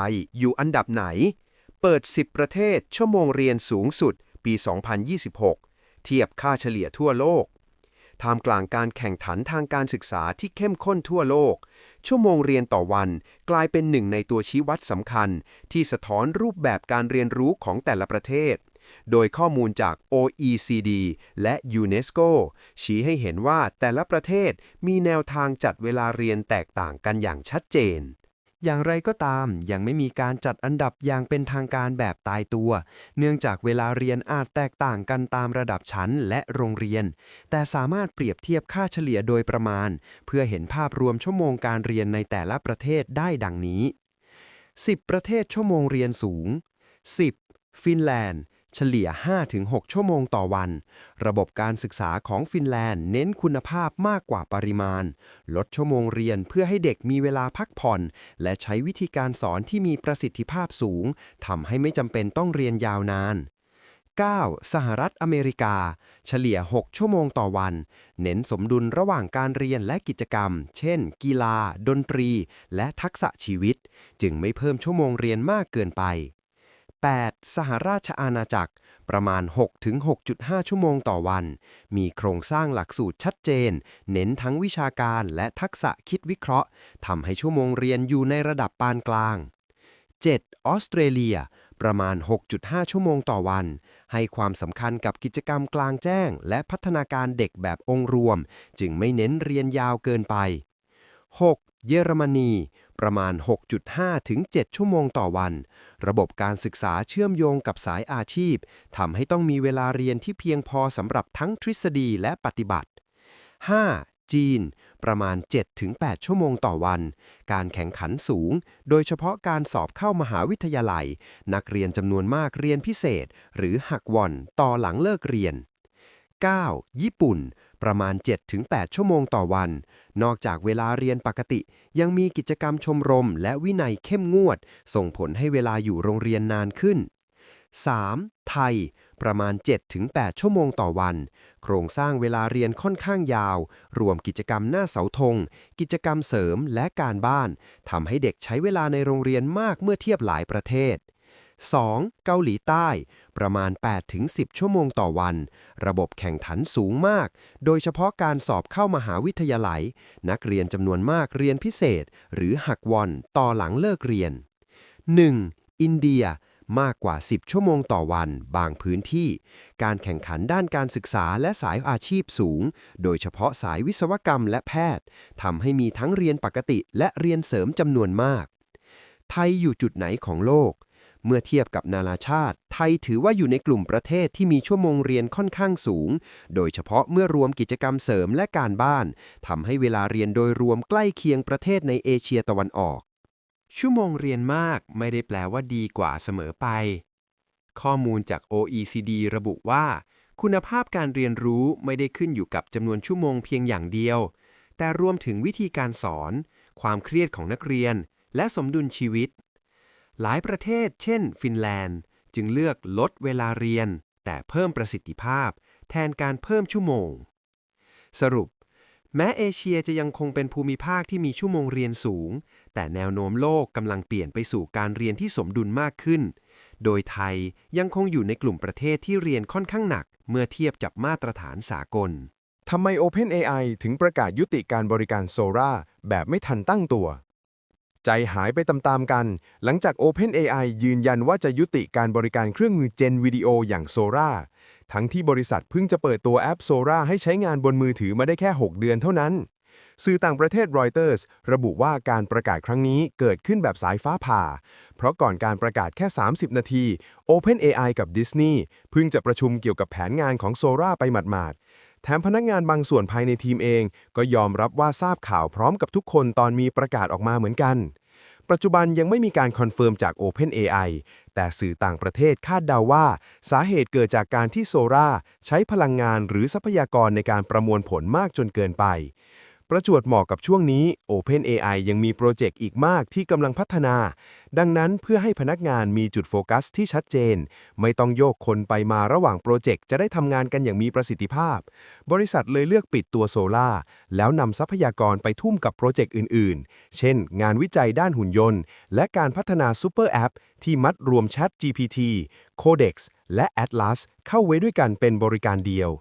ยอยู่อันดับไหนเปิด10ประเทศชั่วโมงเรียนสูงสุดปี 2026 เทียบค่าเฉลี่ยทั่วโลกท่ามกลางการแข่งขันทางการศึกษาที่เข้มข้นทั่วโลกชั่วโมงเรียนต่อวันกลายเป็นหนึ่งในตัวชี้วัดสำคัญที่สะท้อนรูปแบบการเรียนรู้ของแต่ละประเทศโดยข้อมูลจาก OECD และ UNESCO ชี้ให้เห็นว่าแต่ละประเทศมีแนวทางจัดเวลาเรียนแตกต่างกันอย่างชัดเจนอย่างไรก็ตามยังไม่มีการจัดอันดับอย่างเป็นทางการแบบตายตัวเนื่องจากเวลาเรียนอาจแตกต่างกันตามระดับชั้นและโรงเรียนแต่สามารถเปรียบเทียบค่าเฉลี่ยโดยประมาณเพื่อเห็นภาพรวมชั่วโมงการเรียนในแต่ละประเทศได้ดังนี้10ประเทศชั่วโมงเรียนสูง10ฟินแลนด์เฉลี่ย 5-6 ชั่วโมงต่อวันระบบการศึกษาของฟินแลนด์เน้นคุณภาพมากกว่าปริมาณลดชั่วโมงเรียนเพื่อให้เด็กมีเวลาพักผ่อนและใช้วิธีการสอนที่มีประสิทธิภาพสูงทำให้ไม่จำเป็นต้องเรียนยาวนาน 9. สหรัฐอเมริกาเฉลี่ย 6 ชั่วโมงต่อวันเน้นสมดุลระหว่างการเรียนและกิจกรรมเช่นกีฬาดนตรีและทักษะชีวิตจึงไม่เพิ่มชั่วโมงเรียนมากเกินไป8. สหราชอาณาจักรประมาณ 6-6.5 ชั่วโมงต่อวันมีโครงสร้างหลักสูตรชัดเจนเน้นทั้งวิชาการและทักษะคิดวิเคราะห์ทำให้ชั่วโมงเรียนอยู่ในระดับปานกลาง 7. ออสเตรเลียประมาณ 6.5 ชั่วโมงต่อวันให้ความสำคัญกับกิจกรรมกลางแจ้งและพัฒนาการเด็กแบบองค์รวมจึงไม่เน้นเรียนยาวเกินไป 6. เยอรมนีประมาณ 6.5 ถึง 7 ชั่วโมงต่อวันระบบการศึกษาเชื่อมโยงกับสายอาชีพทำให้ต้องมีเวลาเรียนที่เพียงพอสำหรับทั้งทฤษฎีและปฏิบัติ 5. จีนประมาณ 7-8 ชั่วโมงต่อวันการแข่งขันสูงโดยเฉพาะการสอบเข้ามหาวิทยาลัยนักเรียนจำนวนมากเรียนพิเศษหรือหักว่อนต่อหลังเลิกเรียน 9. ญี่ปุ่นประมาณ 7-8 ชั่วโมงต่อวันนอกจากเวลาเรียนปกติยังมีกิจกรรมชมรมและวินัยเข้มงวดส่งผลให้เวลาอยู่โรงเรียนนานขึ้น 3. ไทยประมาณ 7-8 ชั่วโมงต่อวันโครงสร้างเวลาเรียนค่อนข้างยาวรวมกิจกรรมหน้าเสาธงกิจกรรมเสริมและการบ้านทำให้เด็กใช้เวลาในโรงเรียนมากเมื่อเทียบหลายประเทศ 2. เกาหลีใต้ประมาณ 8-10 ชั่วโมงต่อวันระบบแข่งขันสูงมากโดยเฉพาะการสอบเข้ามหาวิทยาลัยนักเรียนจำนวนมากเรียนพิเศษหรือหักวอนต่อหลังเลิกเรียน 1. อินเดียมากกว่า 10 ชั่วโมงต่อวันบางพื้นที่การแข่งขันด้านการศึกษาและสายอาชีพสูงโดยเฉพาะสายวิศวกรรมและแพทย์ทำให้มีทั้งเรียนปกติและเรียนเสริมจำนวนมากไทยอยู่จุดไหนของโลกเมื่อเทียบกับนานาชาติไทยถือว่าอยู่ในกลุ่มประเทศที่มีชั่วโมงเรียนค่อนข้างสูงโดยเฉพาะเมื่อรวมกิจกรรมเสริมและการบ้านทำให้เวลาเรียนโดยรวมใกล้เคียงประเทศในเอเชียตะวันออกชั่วโมงเรียนมากไม่ได้แปลว่าดีกว่าเสมอไปข้อมูลจาก OECD ระบุว่าคุณภาพการเรียนรู้ไม่ได้ขึ้นอยู่กับจำนวนชั่วโมงเพียงอย่างเดียวแต่รวมถึงวิธีการสอนความเครียดของนักเรียนและสมดุลชีวิตหลายประเทศเช่นฟินแลนด์จึงเลือกลดเวลาเรียนแต่เพิ่มประสิทธิภาพแทนการเพิ่มชั่วโมงสรุปแม้เอเชียจะยังคงเป็นภูมิภาคที่มีชั่วโมงเรียนสูงแต่แนวโน้มโลกกำลังเปลี่ยนไปสู่การเรียนที่สมดุลมากขึ้นโดยไทยยังคงอยู่ในกลุ่มประเทศที่เรียนค่อนข้างหนักเมื่อเทียบกับมาตรฐานสากลทำไม OpenAI ถึงประกาศยุติการบริการ Sora แบบไม่ทันตั้งตัวใจหายไปตามๆกันหลังจาก OpenAI ยืนยันว่าจะยุติการบริการเครื่องมือเจนวิดีโออย่าง Sora ทั้งที่บริษัทเพิ่งจะเปิดตัวแอป Sora ให้ใช้งานบนมือถือมาได้แค่ 6 เดือนเท่านั้นสื่อต่างประเทศ Reuters ระบุว่าการประกาศครั้งนี้เกิดขึ้นแบบสายฟ้าผ่าเพราะก่อนการประกาศแค่ 30 นาที OpenAI กับ Disney เพิ่งจะประชุมเกี่ยวกับแผนงานของ Sora ไปหมาดๆแถมพนักงานบางส่วนภายในทีมเองก็ยอมรับว่าทราบข่าวพร้อมกับทุกคนตอนมีประกาศออกมาเหมือนกันปัจจุบันยังไม่มีการคอนเฟิร์มจาก OpenAI แต่สื่อต่างประเทศคาดเดาว่าสาเหตุเกิดจากการที่ Sora ใช้พลังงานหรือทรัพยากรในการประมวลผลมากจนเกินไป ประจวบเหมาะกับช่วงนี้ OpenAI ยังมีโปรเจกต์อีกมากที่กำลังพัฒนา ดังนั้นเพื่อให้พนักงานมีจุดโฟกัสที่ชัดเจน ไม่ต้องโยกคนไปมาระหว่างโปรเจกต์จะได้ทำงานกันอย่างมีประสิทธิภาพ บริษัทเลยเลือกปิดตัวโซล่าแล้วนำทรัพยากรไปทุ่มกับโปรเจกต์อื่นๆ เช่น งานวิจัยด้านหุ่นยนต์ และการพัฒนาซูเปอร์แอปที่มัดรวม ChatGPT Codex และ Atlas เข้าไว้ด้วยกันเป็นบริการเดียว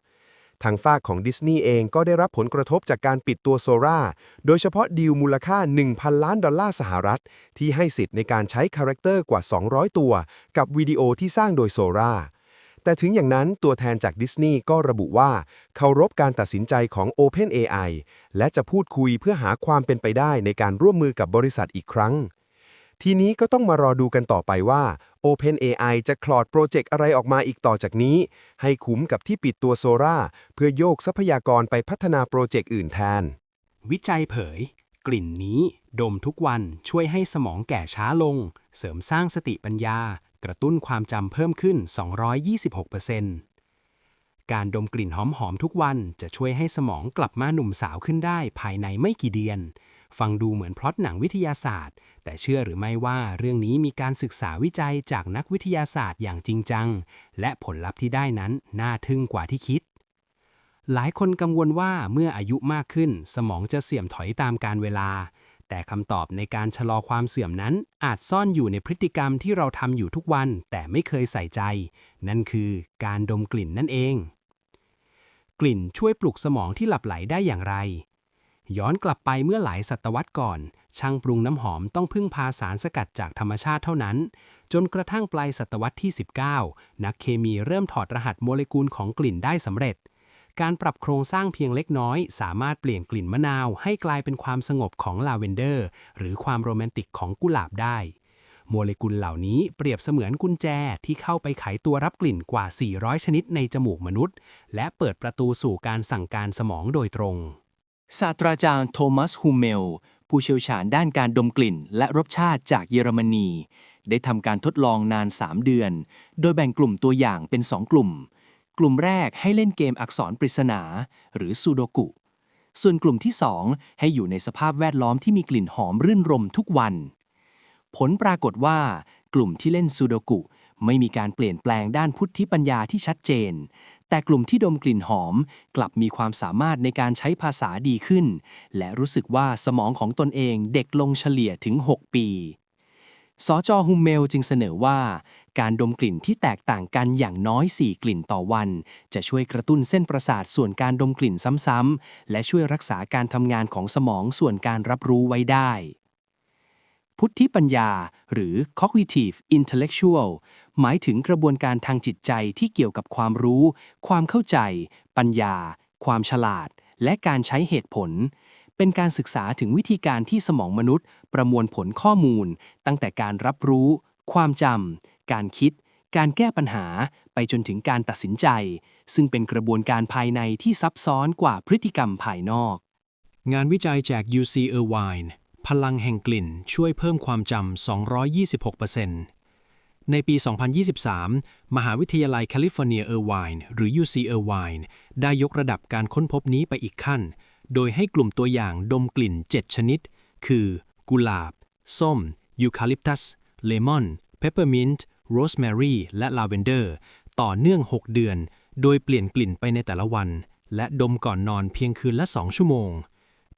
ทางฝ้ากของดิสนีย์เองก็ได้รับผลกระทบจากการปิดตัวโซล่าโดยเฉพาะดีลมูลค่า 1,000 ล้านดอลลาร์สหรัฐที่ให้สิทธิ์ในการใช้คาแรคเตอร์กว่า 200 ตัวกับวิดีโอที่สร้างโดยโซล่าแต่ถึงอย่างนั้นตัวแทนจากดิสนีย์ก็ระบุว่าเคารพการตัดสินใจของ OpenAI และจะพูดคุยเพื่อหาความเป็นไปได้ในการร่วมมือกับบริษัทอีกครั้งทีนี้ก็ต้องมารอดูกันต่อไปว่า OpenAI จะคลอดโปรเจกต์อะไรออกมาอีกต่อจากนี้ให้คุ้มกับที่ปิดตัวโซล่าเพื่อโยกทรัพยากรไปพัฒนาโปรเจกต์อื่นแทน วิจัยเผย กลิ่นนี้ดมทุกวันช่วยให้สมองแก่ช้าลง เสริมสร้างสติปัญญากระตุ้นความจำเพิ่มขึ้น 226%การดมกลิ่นหอมๆทุกวันจะช่วยให้สมองกลับมาหนุ่มสาวขึ้นได้ภายในไม่กี่เดือนฟังดูเหมือนพล็อตหนังวิทยาศาสตร์แต่เชื่อหรือไม่ว่าเรื่องนี้มีการศึกษาวิจัยจากนักวิทยาศาสตร์อย่างจริงจังและผลลัพธ์ที่ได้นั้นน่าทึ่งกว่าที่คิดหลายคนกังวลว่าเมื่ออายุมากขึ้นสมองจะเสื่อมถอยตามกาลเวลาแต่คำตอบในการชะลอความเสื่อมนั้นอาจซ่อนอยู่ในพฤติกรรมที่เราทำอยู่ทุกวันแต่ไม่เคยใส่ใจนั่นคือการดมกลิ่นนั่นเองกลิ่นช่วยปลุกสมองที่หลับไหลได้อย่างไรย้อนกลับไปเมื่อหลายศตวรรษก่อนช่างปรุงน้ำหอมต้องพึ่งพาสารสกัดจากธรรมชาติเท่านั้นจนกระทั่งปลายศตวรรษที่ 19 นักเคมีเริ่มถอดรหัสโมเลกุลของกลิ่นได้สำเร็จการปรับโครงสร้างเพียงเล็กน้อยสามารถเปลี่ยนกลิ่นมะนาวให้กลายเป็นความสงบของลาเวนเดอร์หรือความโรแมนติกของกุหลาบได้โมเลกุลเหล่านี้เปรียบเสมือนกุญแจที่เข้าไปไขตัวรับกลิ่นกว่า 400 ชนิดในจมูกมนุษย์และเปิดประตูสู่การสั่งการสมองโดยตรงศาสตราจารย์โทมัส ฮูเมล ผู้เชี่ยวชาญด้านการดมกลิ่นและรสชาติจากเยอรมนีได้ทำการทดลองนาน 3 เดือน โดยแบ่งกลุ่มตัวอย่างเป็น 2 กลุ่ม กลุ่มแรกให้เล่นเกมอักษรปริศนาหรือซูโดกุ ส่วนกลุ่มที่ 2 ให้อยู่ในสภาพแวดล้อมที่มีกลิ่นหอมรื่นรมทุกวัน ผลปรากฏว่ากลุ่มที่เล่นซูโดกุไม่มีการเปลี่ยนแปลงด้านพุทธิปัญญาที่ชัดเจนแต่กลุ่มที่ดมกลิ่นหอมกลับมีความสามารถในการใช้ภาษาดีขึ้นและรู้สึกว่าสมองของตนเองเด็กลงเฉลี่ยถึง 6 ปี สจ.ฮุมเมลจึงเสนอว่าการดมกลิ่นที่แตกต่างกันอย่างน้อย 4 กลิ่นต่อวันจะช่วยกระตุ้นเส้นประสาทส่วนการดมกลิ่นซ้ำๆและช่วยรักษาการทำงานของสมองส่วนการรับรู้ไว้ได้พุทธิปัญญาหรือ cognitive intellectual หมายถึงกระบวนการทางจิตใจที่เกี่ยวกับความรู้ ความเข้าใจ ปัญญา ความฉลาด และการใช้เหตุผล เป็นการศึกษาถึงวิธีการที่สมองมนุษย์ประมวลผลข้อมูลตั้งแต่การรับรู้ ความจำ การคิด การแก้ปัญหา ไปจนถึงการตัดสินใจ ซึ่งเป็นกระบวนการภายในที่ซับซ้อนกว่าพฤติกรรมภายนอก งานวิจัยจาก UC Irvine พลังแห่งกลิ่นช่วยเพิ่มความจำ 226%ในปี 2023 มหาวิทยาลัยแคลิฟอร์เนีย Irvine หรือ UC Irvine ได้ยกระดับการค้นพบนี้ไปอีกขั้น โดยให้กลุ่มตัวอย่างดมกลิ่น 7 ชนิด คือ กุหลาบ ส้ม ยูคาลิปตัส เลมอน เพปเปอร์มินต์ โรสแมรี่ และลาเวนเดอร์ ต่อเนื่อง 6 เดือน โดยเปลี่ยนกลิ่นไปในแต่ละวัน และดมก่อนนอนเพียงคืนละ 2 ชั่วโมง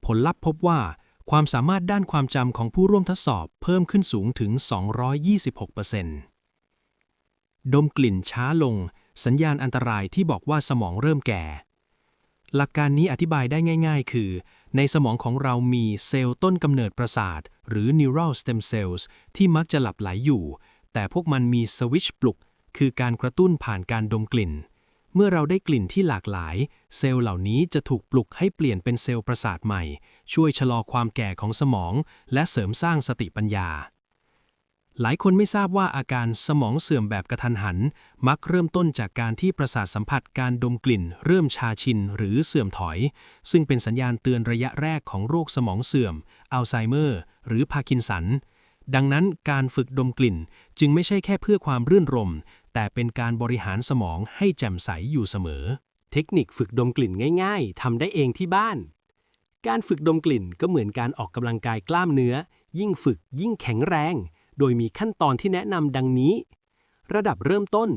ผลลัพธ์พบว่าความสามารถด้านความจำของผู้ร่วมทดสอบเพิ่มขึ้นสูงถึง 226%ดมกลิ่นช้าลงสัญญาณอันตรายที่บอกว่าสมองเริ่มแก่หลักการนี้อธิบายได้ง่ายๆคือในสมองของเรามีเซลล์ต้นกำเนิดประสาทหรือ neural stem cells ที่มักจะหลับไหลอยู่แต่พวกมันมีสวิตช์ปลุกคือการกระตุ้นผ่านการดมกลิ่นเมื่อเราได้กลิ่นที่หลากหลายเซลล์เหล่านี้จะถูกปลุกให้เปลี่ยนเป็นเซลล์ประสาทใหม่ช่วยชะลอความแก่ของสมองและเสริมสร้างสติปัญญาหลายคนไม่ทราบว่าอาการสมองเสื่อมแบบกระทันหันมักเริ่มต้นจากการที่ประสาทสัมผัสการดมกลิ่นเริ่มชาชินหรือเสื่อมถอยซึ่งเป็นสัญญาณเตือนระยะแรกของโรคสมองเสื่อมอัลไซเมอร์หรือพาร์กินสันดังนั้นการฝึกดมกลิ่นจึงไม่ใช่แค่เพื่อความรื่นรมย์แต่เป็นการบริหารสมองให้แจ่มใสอยู่เสมอเทคนิคฝึกดมกลิ่นง่ายๆทำได้เองที่บ้าน การฝึกดมกลิ่นก็เหมือนการออกกำลังกายกล้ามเนื้อ ยิ่งฝึกยิ่งแข็งแรง โดยมีขั้นตอนที่แนะนำดังนี้ ระดับเริ่มต้น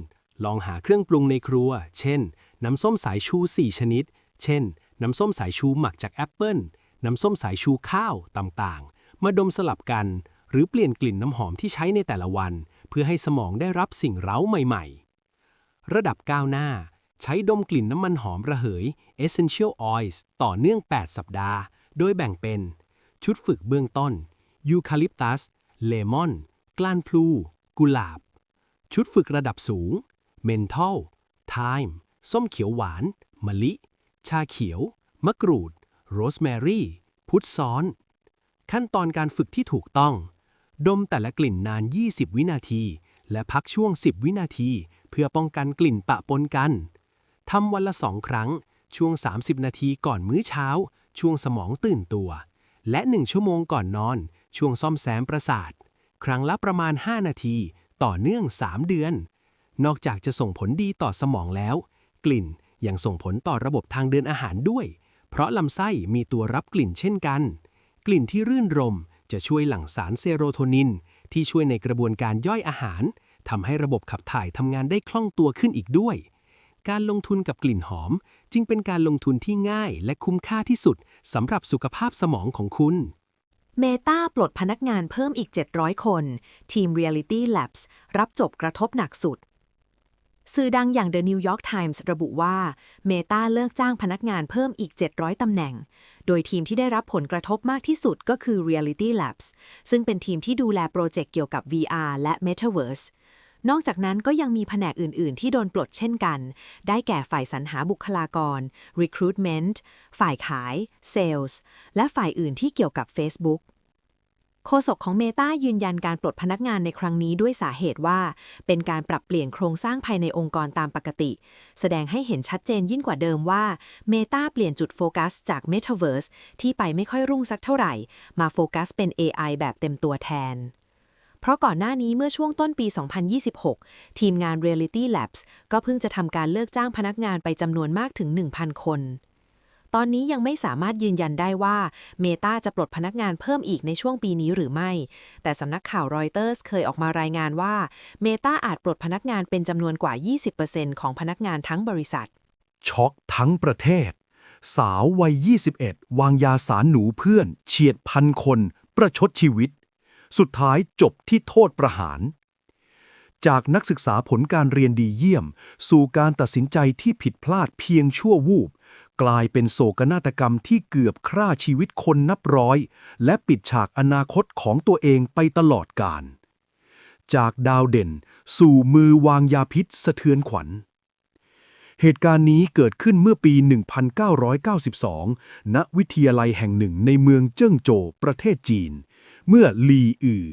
ลองหาเครื่องปรุงในครัว เช่น น้ำส้มสายชู 4 ชนิด เช่น น้ำส้มสายชูหมักจากแอปเปิ้ล น้ำส้มสายชูข้าวต่างๆ มาดมสลับกัน หรือเปลี่ยนกลิ่นน้ำหอมที่ใช้ในแต่ละวัน เพื่อให้สมองได้รับสิ่งเร้าใหม่ๆ ระดับก้าวหน้า ใช้ดมกลิ่นน้ำมันหอมระเหย Essential Oils ต่อเนื่อง 8 สัปดาห์ โดยแบ่งเป็น ชุดฝึกเบื้องต้น ยูคาลิปตัส เลมอน กล้านพลู กุหลาบ ชุดฝึกระดับสูง เมนทอล ไทม์ ส้มเขียวหวาน มะลิ ชาเขียว มะกรูด โรสแมรี่ พุทธซ้อน ขั้นตอนการฝึกที่ถูกต้อง ดมแต่ละกลิ่นนาน 20 วินาที และพักช่วง 10 วินาที เพื่อป้องกันกลิ่นปะปนกัน ทำวันละ 2 ครั้ง ช่วง 30 นาทีก่อนมื้อเช้า ช่วงสมองตื่นตัว และ 1 ชั่วโมงก่อนนอน ช่วงซ่อมแซมประสาท ครั้งละประมาณ 5 นาที ต่อเนื่อง 3 เดือน นอกจากจะส่งผลดีต่อสมองแล้ว กลิ่นยังส่งผลต่อระบบทางเดินอาหารด้วย เพราะลำไส้มีตัวรับกลิ่นเช่นกัน กลิ่นที่รื่นรมจะช่วยหลั่งสารเซโรโทนินที่ช่วยในกระบวนการย่อยอาหารทำให้ระบบขับถ่ายทำงานได้คล่องตัวขึ้นอีกด้วย การลงทุนกับกลิ่นหอมจึงเป็นการลงทุนที่ง่ายและคุ้มค่าที่สุดสำหรับสุขภาพสมองของคุณ เมตาปลดพนักงานเพิ่มอีก 700 คน ทีม Reality Labs รับจบกระทบหนักสุด สื่อดังอย่าง The New York Times ระบุว่า Meta เลิกจ้างพนักงานเพิ่มอีก 700 ตำแหน่ง โดยทีมที่ได้รับผลกระทบมากที่สุดก็คือ Reality Labs ซึ่งเป็นทีมที่ดูแลโปรเจกต์เกี่ยวกับ VR และ Metaverse นอกจากนั้นก็ยังมีแผนกอื่น ๆ ที่โดนปลดเช่นกัน ได้แก่ฝ่ายสรรหาบุคลากร Recruitment ฝ่ายขาย Sales และฝ่ายอื่นที่เกี่ยวกับ Facebookโฆษกของ Meta ยืนยันการปลดพนักงานในครั้งนี้ด้วยสาเหตุว่าเป็นการปรับเปลี่ยนโครงสร้างภายในองค์กรตามปกติ แสดงให้เห็นชัดเจนยิ่งกว่าเดิมว่า Meta เปลี่ยนจุดโฟกัสจาก Metaverse ที่ไปไม่ค่อยรุ่งสักเท่าไหร่มาโฟกัสเป็น AI แบบเต็มตัวแทน เพราะก่อนหน้านี้เมื่อช่วงต้นปี 2026 ทีมงาน Reality Labs ก็เพิ่งจะทำการเลิกจ้างพนักงานไปจำนวนมากถึง 1,000 คนตอนนี้ยังไม่สามารถยืนยันได้ว่า Meta จะปลดพนักงานเพิ่มอีกในช่วงปีนี้หรือไม่ แต่สำนักข่าวรอยเตอร์สเคยออกมารายงานว่า Meta อาจปลดพนักงานเป็นจำนวนกว่า 20% ของพนักงานทั้งบริษัท ช็อกทั้งประเทศ สาววัย 21 วางยาสารหนูเพื่อนเฉียด1,000 คน ประชดชีวิต สุดท้ายจบที่โทษประหาร จากนักศึกษาผลการเรียนดีเยี่ยม สู่การตัดสินใจที่ผิดพลาดเพียงชั่ววูบ กลายเป็นโศกนาฏกรรมที่เกือบฆ่าชีวิตคนนับร้อย และปิดฉากอนาคตของตัวเองไปตลอดกาล จากดาวเด่นสู่มือวางยาพิษสะเทือนขวัญ เหตุการณ์นี้เกิดขึ้นเมื่อปี 1992 ณ วิทยาลัยแห่งหนึ่งในเมืองเจิ้งโจว ประเทศจีน เมื่อลีอือ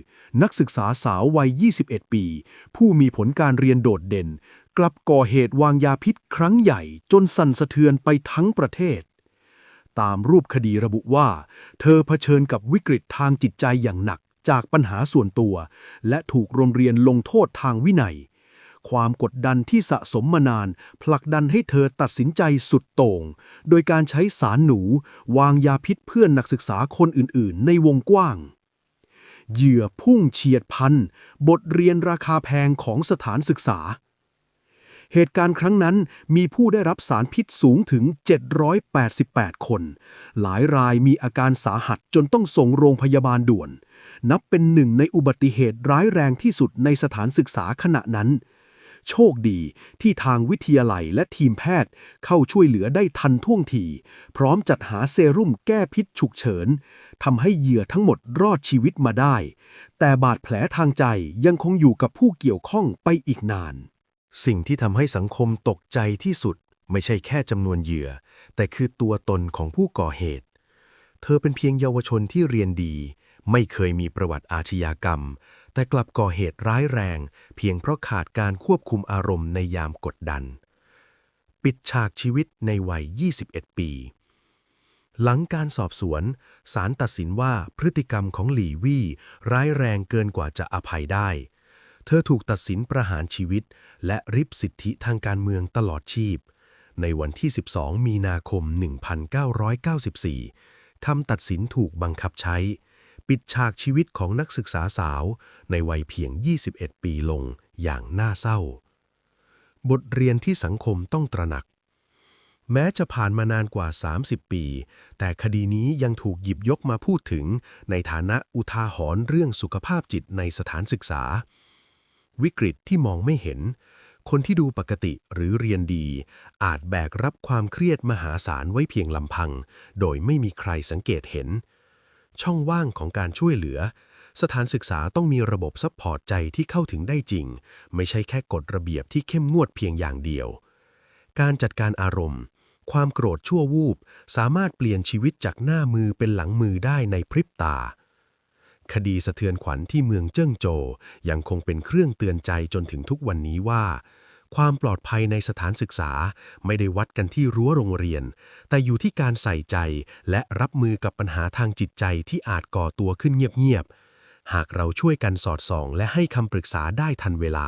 นักศึกษาสาววัย 21 ปี ผู้มีผลการเรียนโดดเด่น กลับก่อเหตุวางยาพิษครั้งใหญ่จนสั่นสะเทือนไปทั้งประเทศ ตามรูปคดีระบุว่า เธอเผชิญกับวิกฤตทางจิตใจอย่างหนักจากปัญหาส่วนตัว และถูกโรงเรียนลงโทษทางวินัย ความกดดันที่สะสมมานานผลักดันให้เธอตัดสินใจสุดโต่ง โดยการใช้สารหนูวางยาพิษเพื่อนนักศึกษาคนอื่นๆ ในวงกว้าง เหยื่อพุ่งเฉียดพันบทเรียนราคาแพงของสถานศึกษา เหตุการณ์ครั้งนั้นมีผู้ได้รับสารพิษสูงถึง 788 คน หลายรายมีอาการสาหัสจนต้องส่งโรงพยาบาลด่วน นับเป็นหนึ่งในอุบัติเหตุร้ายแรงที่สุดในสถานศึกษาขณะนั้น โชคดีที่ทางวิทยาลัยและทีมแพทย์เข้าช่วยเหลือได้ทันท่วงทีพร้อมจัดหาเซรุ่มแก้พิษฉุกเฉินทำให้เหยื่อทั้งหมดรอดชีวิตมาได้ แต่บาดแผลทางใจยังคงอยู่กับผู้เกี่ยวข้องไปอีกนาน สิ่งที่ทำให้สังคมตกใจที่สุดไม่ใช่แค่จำนวนเหยื่อ แต่คือตัวตนของผู้ก่อเหตุ เธอเป็นเพียงเยาวชนที่เรียนดี ไม่เคยมีประวัติอาชญากรรม แต่กลับก่อเหตุร้ายแรงเพียงเพราะขาดการควบคุมอารมณ์ในยามกดดัน ปิดฉากชีวิตในวัย 21 ปี หลังการสอบสวนศาลตัดสินว่าพฤติกรรมของหลี่วี่ร้ายแรงเกินกว่าจะอภัยได้ เธอถูกตัดสินประหารชีวิตและริบสิทธิทางการเมืองตลอดชีพในวันที่ 12 มีนาคม 1994 คำตัดสินถูกบังคับใช้ ปิดฉากชีวิตของนักศึกษาสาวในวัยเพียง 21 ปีลงอย่างน่าเศร้า บทเรียนที่สังคมต้องตระหนัก แม้จะผ่านมานานกว่า 30 ปี แต่คดีนี้ยังถูกหยิบยกมาพูดถึงในฐานะอุทาหรณ์เรื่องสุขภาพจิตในสถานศึกษา วิกฤตที่มองไม่เห็น คนที่ดูปกติหรือเรียนดีอาจแบกรับความเครียดมหาศาลไว้เพียงลำพังโดยไม่มีใครสังเกตเห็น ช่องว่างของการช่วยเหลือ สถานศึกษาต้องมีระบบซัพพอร์ตใจที่เข้าถึงได้จริงไม่ใช่แค่กฎระเบียบที่เข้มงวดเพียงอย่างเดียวการจัดการอารมณ์ความโกรธชั่ววูบสามารถเปลี่ยนชีวิตจากหน้ามือเป็นหลังมือได้ในพริบตาคดีสะเทือนขวัญที่เมืองเจิ้งโจวยังคงเป็นเครื่องเตือนใจจนถึงทุกวันนี้ว่าความปลอดภัยในสถานศึกษาไม่ได้วัดกันที่รั้วโรงเรียนแต่อยู่ที่การใส่ใจและรับมือกับปัญหาทางจิตใจที่อาจก่อตัวขึ้นเงียบๆหากเราช่วยกันสอดส่องและให้คำปรึกษาได้ทันเวลา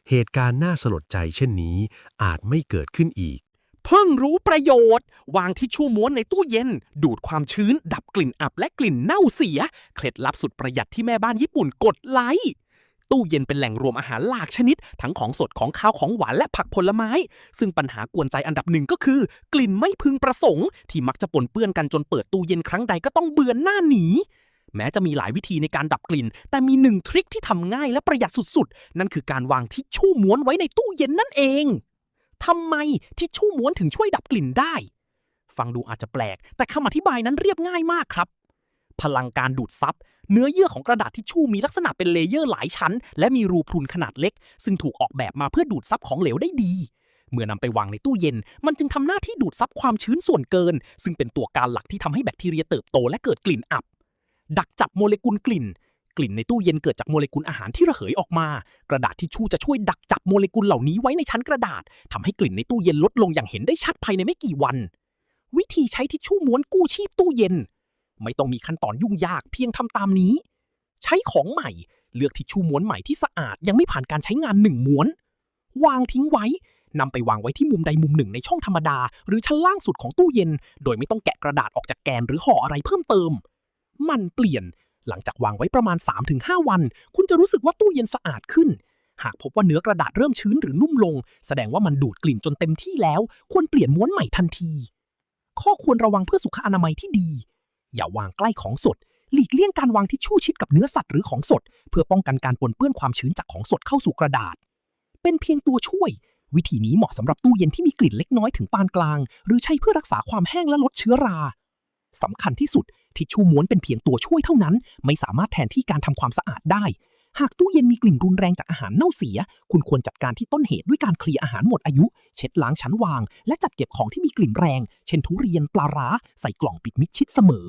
เหตุการณ์น่าสลดใจเช่นนี้อาจไม่เกิดขึ้นอีก เพิ่งรู้ประโยชน์วางทิชชู่ม้วนในตู้เย็นดูดความชื้นดับกลิ่นอับและกลิ่นเน่าเสียเคล็ดลับสุดประหยัดที่แม่บ้านญี่ปุ่นกดไลค์ตู้เย็นเป็นแหล่งรวมอาหารหลากชนิดทั้งของสดของข้าวของหวานและผักผลไม้ซึ่งปัญหากวนใจอันดับหนึ่งก็คือกลิ่นไม่พึงประสงค์ที่มักจะปนเปื้อนกันจนเปิดตู้เย็นครั้งใดก็ต้องเบือนหน้าหนีแม้จะมีหลายวิธีในการดับกลิ่นแต่มีหนึ่งทริคที่ทำง่ายและประหยัดสุดๆนั่นคือการวางทิชชู่ม้วนไว้ในตู้เย็นนั่นเองทำไมทิชชู่ม้วนถึงช่วยดับกลิ่นได้ฟังดูอาจจะแปลกแต่คำอธิบายนั้นเรียบง่ายมากครับพลังการดูดซับเนื้อเยื่อของกระดาษทิชชู่มีลักษณะเป็นเลเยอร์หลายชั้นและมีรูพรุนขนาดเล็กซึ่งถูกออกแบบมาเพื่อดูดซับของเหลวได้ดีเมื่อนำไปวางในตู้เย็นมันจึงทำหน้าที่ดูดซับความชื้นส่วนเกินซึ่งเป็นตัวการหลักที่ทำให้แบคทีเรียเติบโตและเกิดกลิ่นอับดักจับโมเลกุลกลิ่นในตู้เย็นเกิดจากโมเลกุลอาหารที่ระเหยออกมากระดาษทิชชู่จะช่วยดักจับโมเลกุลเหล่านี้ไว้ในชั้นกระดาษทำให้กลิ่นในตู้เย็นลดลงอย่างเห็นได้ชัดภายในไม่กี่วันวิธีใช้ทิชชู่ม้วนกู้ชีพตู้เย็นไม่ต้องมีขั้นตอนยุ่งยากเพียงทำตามนี้ใช้ของใหม่เลือกทิชชู่ม้วนใหม่ที่สะอาดยังไม่ผ่านการใช้งาน1ม้วนวางทิ้งไว้นำไปวางไว้ที่มุมใดมุมหนึ่งในช่องธรรมดาหรือชั้นล่างสุดของตู้เย็นโดยไม่ต้องแกะกระดาษออกจากแกนหรือห่ออะไรเพิ่มเติมมันเปลี่ยนหลังจากวางไว้ประมาณ 3-5 วันคุณจะรู้สึกว่าตู้เย็นสะอาดขึ้นหากพบว่าเนื้อกระดาษเริ่มชื้นหรือนุ่มลงแสดงว่ามันดูดกลิ่นจนเต็มที่แล้วควรเปลี่ยนม้วนใหม่ทันทีข้อควรระวังเพื่อสุขอนามัยที่ดีอย่าวางใกล้ของสดหลีกเลี่ยงการวางทิชชู่ชิดกับเนื้อสัตว์หรือของสดเพื่อป้องกันการปนเปื้อนความชื้นจากของสดเข้าสู่กระดาษเป็นเพียงตัวช่วยวิธีนี้เหมาะสำหรับตู้เย็นที่มีกลิ่นเล็กน้อยถึงปานกลางหรือใช้เพื่อรักษาความแห้งและลดเชื้อราสำคัญที่สุดทิชชู่ม้วนเป็นเพียงตัวช่วยเท่านั้นไม่สามารถแทนที่การทำความสะอาดได้หากตู้เย็นมีกลิ่นรุนแรงจากอาหารเน่าเสียคุณควรจัดการที่ต้นเหตุด้วยการเคลียร์อาหารหมดอายุเช็ดล้างชั้นวางและจัดเก็บของที่มีกลิ่นแรงเช่นทุเรียนปลาร้าใส่กล่องปิดมิดชิดเสมอ